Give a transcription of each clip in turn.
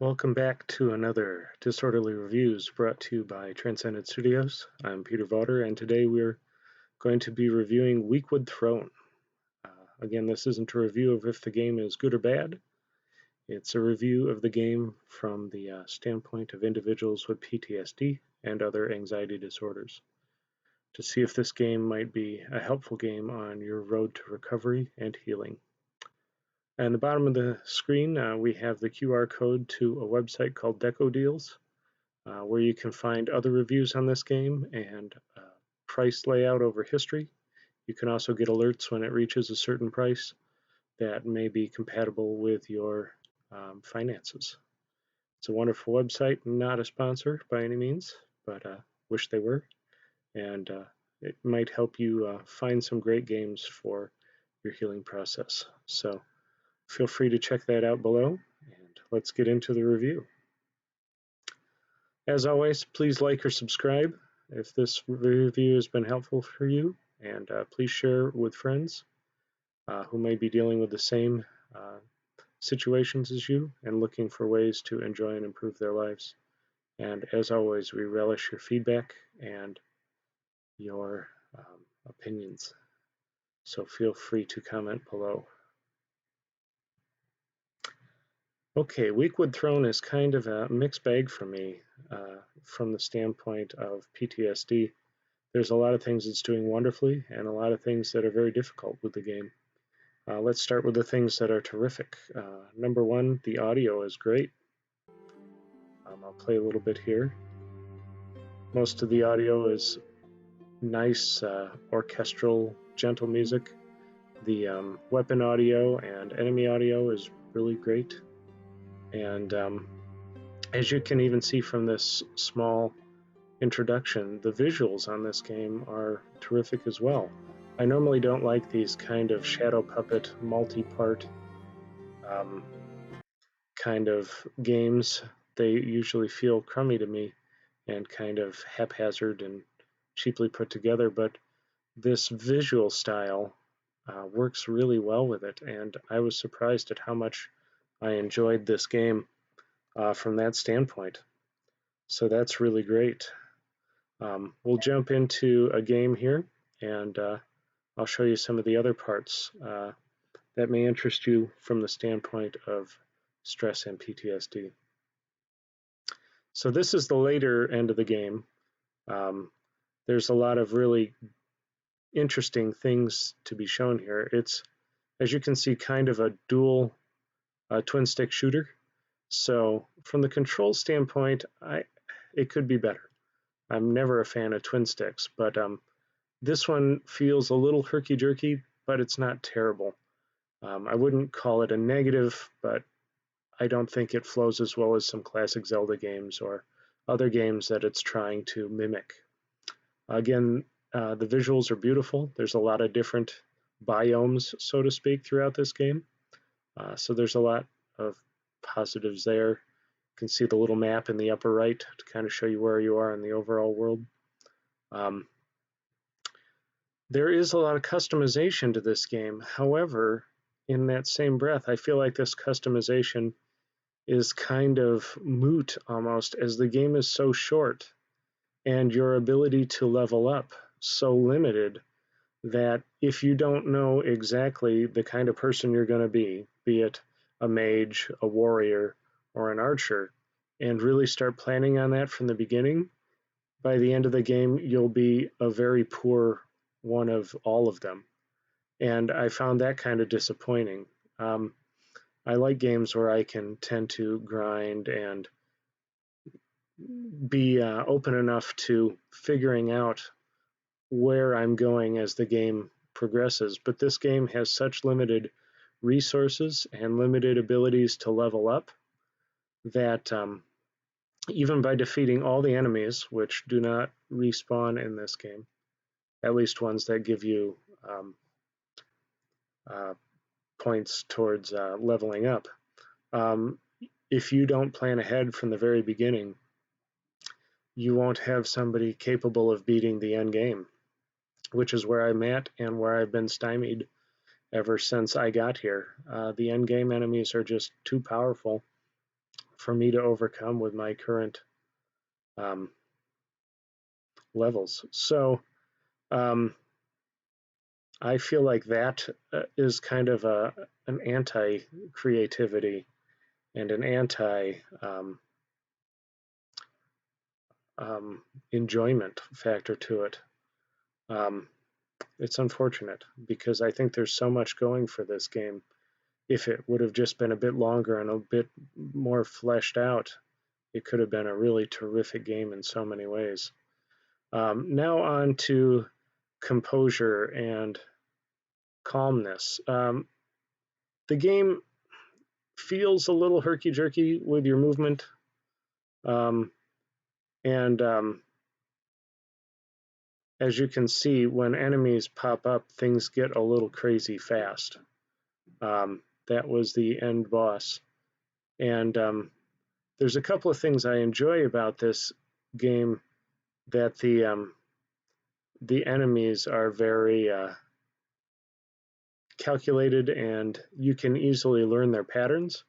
Welcome back to another Disorderly Reviews brought to you by Transcendent Studios. I'm Peter Vawter, and today we're going to be reviewing WeakWood Throne. Again, this isn't a review of if the game is good or bad. It's a review of the game from the standpoint of individuals with PTSD and other anxiety disorders, to see if this game might be a helpful game on your road to recovery and healing. At the bottom of the screen, we have the QR code to a website called Deco Deals, where you can find other reviews on this game and price layout over history. You can also get alerts when it reaches a certain price that may be compatible with your finances. It's a wonderful website, not a sponsor by any means, but wish they were. And it might help you find some great games for your healing process. So feel free to check that out below, and let's get into the review. As always, please like or subscribe if this review has been helpful for you, and please share with friends who may be dealing with the same situations as you and looking for ways to enjoy and improve their lives. And as always, we relish your feedback and your opinions, so feel free to comment below. Okay, WeakWood Throne is kind of a mixed bag for me from the standpoint of PTSD. There's a lot of things it's doing wonderfully and a lot of things that are very difficult with the game. Let's start with the things that are terrific. Number one, the audio is great. I'll play a little bit here. Most of the audio is nice orchestral, gentle music. The weapon audio and enemy audio is really great. And as you can even see from this small introduction, the visuals on this game are terrific as well. I normally don't like these kind of shadow puppet, multi-part kind of games. They usually feel crummy to me and kind of haphazard and cheaply put together, but this visual style works really well with it, and I was surprised at how much I enjoyed this game from that standpoint. So that's really great. We'll jump into a game here, and I'll show you some of the other parts that may interest you from the standpoint of stress and PTSD. So this is the later end of the game. There's a lot of really interesting things to be shown here. It's, as you can see, kind of a dual twin stick shooter. So from the control standpoint, it could be better. I'm never a fan of twin sticks, but this one feels a little herky-jerky, but it's not terrible. I wouldn't call it a negative, but I don't think it flows as well as some classic Zelda games or other games that it's trying to mimic. Again, the visuals are beautiful. There's a lot of different biomes, so to speak, throughout this game. So there's a lot of positives there. You can see the little map in the upper right to kind of show you where you are in the overall world. There is a lot of customization to this game. However, in that same breath, I feel like this customization is kind of moot almost, as the game is so short and your ability to level up so limited that if you don't know exactly the kind of person you're going to be it a mage, a warrior, or an archer, and really start planning on that from the beginning, by the end of the game, you'll be a very poor one of all of them. And I found that kind of disappointing. I like games where I can tend to grind and be open enough to figuring out where I'm going as the game progresses. But this game has such limited resources and limited abilities to level up that even by defeating all the enemies, which do not respawn in this game, at least ones that give you points towards leveling up, if you don't plan ahead from the very beginning, you won't have somebody capable of beating the end game, which is where I'm at and where I've been stymied ever since I got here. The end game enemies are just too powerful for me to overcome with my current levels. So I feel like that is kind of an anti-creativity and an anti-enjoyment factor to it. It's unfortunate because I think there's so much going for this game. If it would have just been a bit longer and a bit more fleshed out, it could have been a really terrific game in so many ways. Now on to composure and calmness. The game feels a little herky-jerky with your movement, and as you can see, when enemies pop up, things get a little crazy fast. That was the end boss. And there's a couple of things I enjoy about this game, that the enemies are very calculated and you can easily learn their patterns,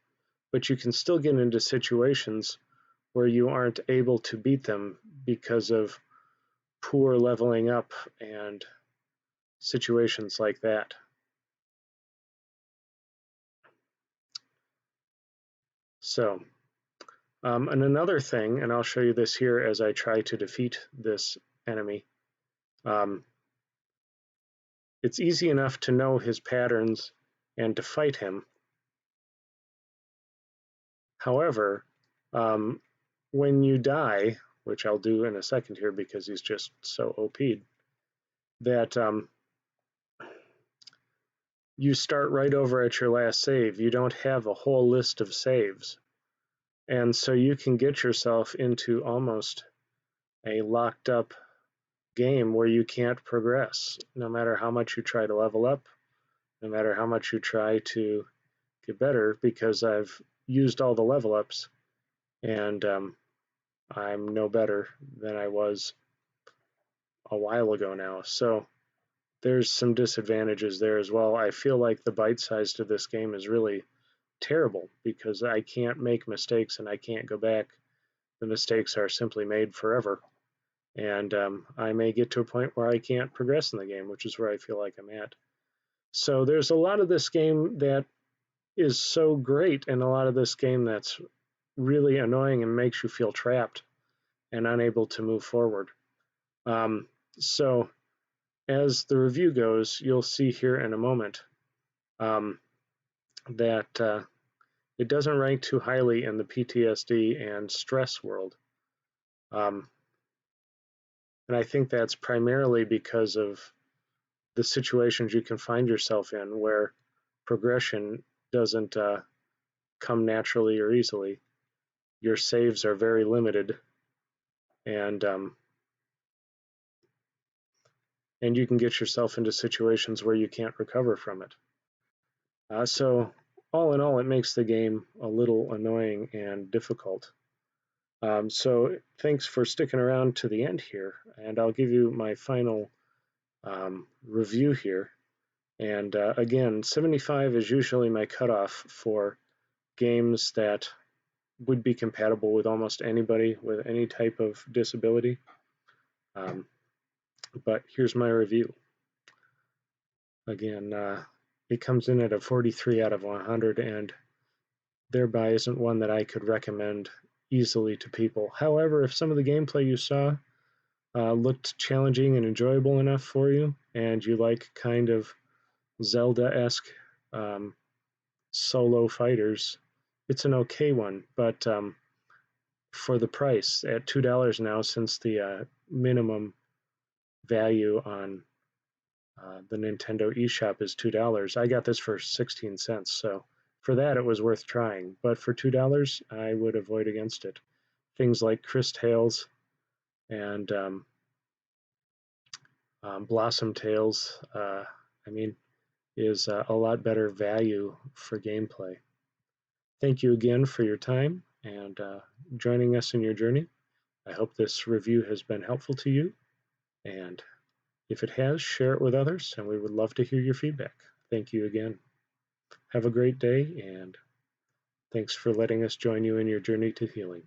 but you can still get into situations where you aren't able to beat them because of poor leveling up and situations like that. So, and another thing, and I'll show you this here as I try to defeat this enemy, it's easy enough to know his patterns and to fight him. However, when you die, which I'll do in a second here because he's just so OP'd, that you start right over at your last save. You don't have a whole list of saves. And so you can get yourself into almost a locked up game where you can't progress, no matter how much you try to level up, no matter how much you try to get better, because I've used all the level ups and I'm no better than I was a while ago now. So there's some disadvantages there as well. I feel like the bite size to this game is really terrible because I can't make mistakes and I can't go back. The mistakes are simply made forever. And I may get to a point where I can't progress in the game, which is where I feel like I'm at. So there's a lot of this game that is so great and a lot of this game that's really annoying and makes you feel trapped and unable to move forward. So as the review goes, you'll see here in a moment that it doesn't rank too highly in the PTSD and stress world. And I think that's primarily because of the situations you can find yourself in where progression doesn't come naturally or easily. Your saves are very limited, and you can get yourself into situations where you can't recover from it. So all in all, it makes the game a little annoying and difficult. So thanks for sticking around to the end here, and I'll give you my final review here. And again, 75 is usually my cutoff for games that would be compatible with almost anybody with any type of disability. But here's my review. Again, it comes in at a 43 out of 100 and thereby isn't one that I could recommend easily to people. However, if some of the gameplay you saw looked challenging and enjoyable enough for you, and you like kind of Zelda-esque solo fighters, it's an okay one. But for the price at $2 now, since the minimum value on the Nintendo eShop is $2, I got this for 16 cents. So for that, it was worth trying. But for $2, I would avoid against it. Things like Chris Tales and Blossom Tales, is a lot better value for gameplay. Thank you again for your time and joining us in your journey. I hope this review has been helpful to you, and if it has, share it with others, and we would love to hear your feedback. Thank you again. Have a great day, and Thanks for letting us join you in your journey to healing.